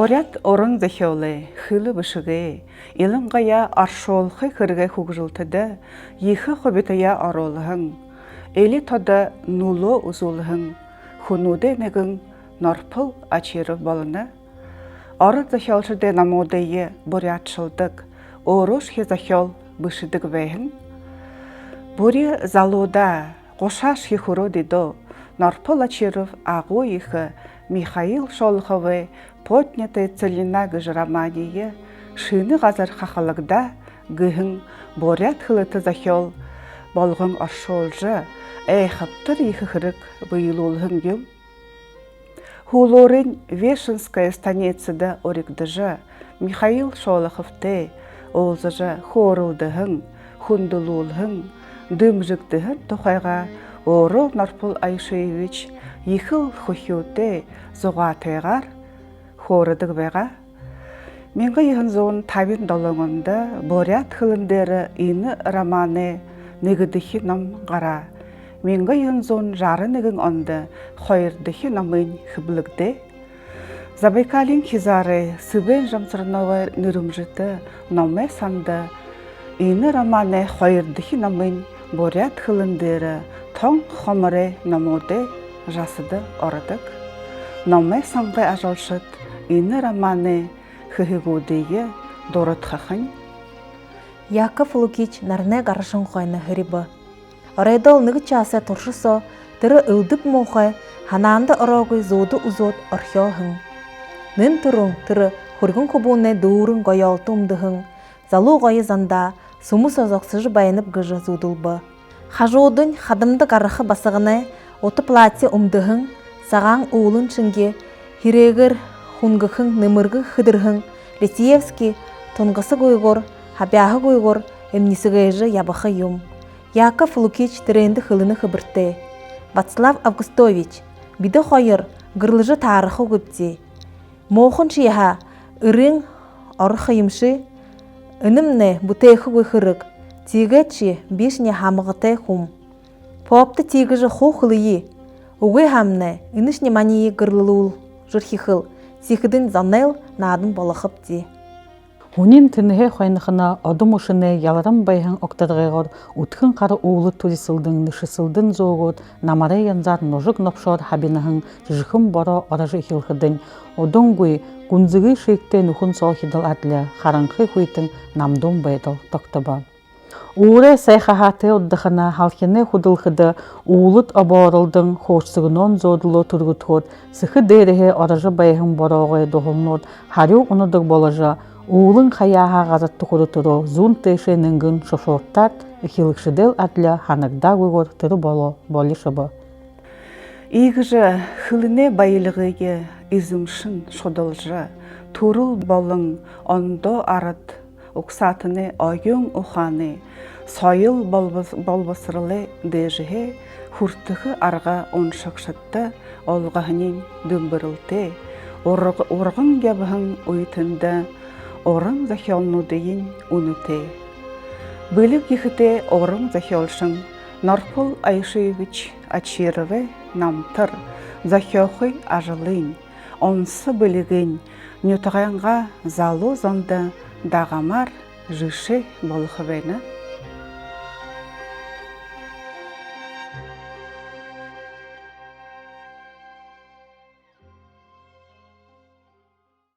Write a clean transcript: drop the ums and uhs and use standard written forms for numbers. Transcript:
Борят орын захиолы, хылы бышыгы, илын гая аршолхы кыргай хугжылтыды, ехы хобитая аролыхын, эли тода нуло узулыхын, хунуды негін норпыл ачиры балыны. Орын захиолшыды намодайы борятшылдык, оруш хе захиол бышыдык вейхін. Бури залода, қошаш хихуру дидо, норпыл ачиров агу ихы Михаил Шолховы поднятая целина гыжрамании, шыны газар хахалыгда гыхын борят хылыты захиол, болгын аршолжы, хаптыр ихы хырык выйлулхын гюм. Хулорын Вешенская станицада орикдыжы Михаил Шолоховты, олзыжы хорылдыхын, хундулулхын, дымжыктыхын тухайға Орол Норпыл Айшевич ехыл хухюте зоғатайғар хорыдық бәға. Менгі ехін зоғын табин долыңында борят хылындері ины романы негідіхі нам ғара. Менгі ехін зоғын жары негін онды қойырдіхі намын хыблыгды. Забайкалин хизары сыбен жамсырнауы нүрімжіті намы санды ины романы қойырдіхі намын борят хылындері тоң хомыры намоды жасыды орыдық. Намы саңғы ажалшыт ины романы хыхыгудыйы дорытхахын. Яков Лукич нарне гарышын қойны хырибы. Орайдол нығы часы тұршысо, тірі үлдіп моқы, хананды орогы зоды узот орхиохын. Нын тұрын тірі хүргін кубуны дұрын ғайалтумдығын, залу ғайы занда сумы созоқсыжы байынып гыжы зудылбы. Хажудын хадымды гарықы басығыны, оты платье умдығын, саған уылын чынге, хирегір хунгықын нымырғы хыдырғын, Летиевский тонгысы гойгор, хабяғы гойгор, эмнесі гайжы ябықы юм. Яков Лукич тіренді хылыны хыбырты. Вацлав Августович, биді қойыр, гырлыжы тарықы көпте. Моқын шияға, үрің орықы емші, үнімні бұтайқы гойхырық, тигачи бишне хамығытай хум. Попты тигажы хохылые, угы хамны, инышне мании гырлылул, жырхихыл, сихыдын занел надын балықып де. Унин тініге қойнықына одым ұшыны яларам байхын оқтадығығыр, ұтқын қары уылы турисылдың, нышысылдың зоғыд, намары янзар ножық нопшор хабинахын, жықым боро оражы хилхыдың, одың гүй, гүнзігі шекте нүхін сол хидал әтлі, қараңқы құйтың намдың байдыл тоқтыба. Уыры сайхахаты отдықына халкене худылхыды уылыт абарылдың хоқсығынан зодылы тұрғытход, сықы дәріге оражы байхын бороғы доғылнод, харю ұныдық болажа, уылын қаяға ғазатты құды тұру, зұн тәші ніңгін шофорттат, үхілікшідел әтлі ханықда ғығыр тұры болы шыбы. Игжі хылыне байлығыге изімшін шодылжы, турыл болың ондо арыд, Оксатыны ойын ұханы, сойыл болбасырылы дежіге, хұртығы арға оншықшытты, олғағынен дүмбірілді, орғын гәбіғін ұйтынды, орын захиолну дейін ұныты. Бөлік ехіте орын захиолшын, Норпыл Айшевич Ачировы намтыр, захиохы ажылын, онсы бөлігін, нютағанға залу зонды, Дағамар жышы болықы бәйні.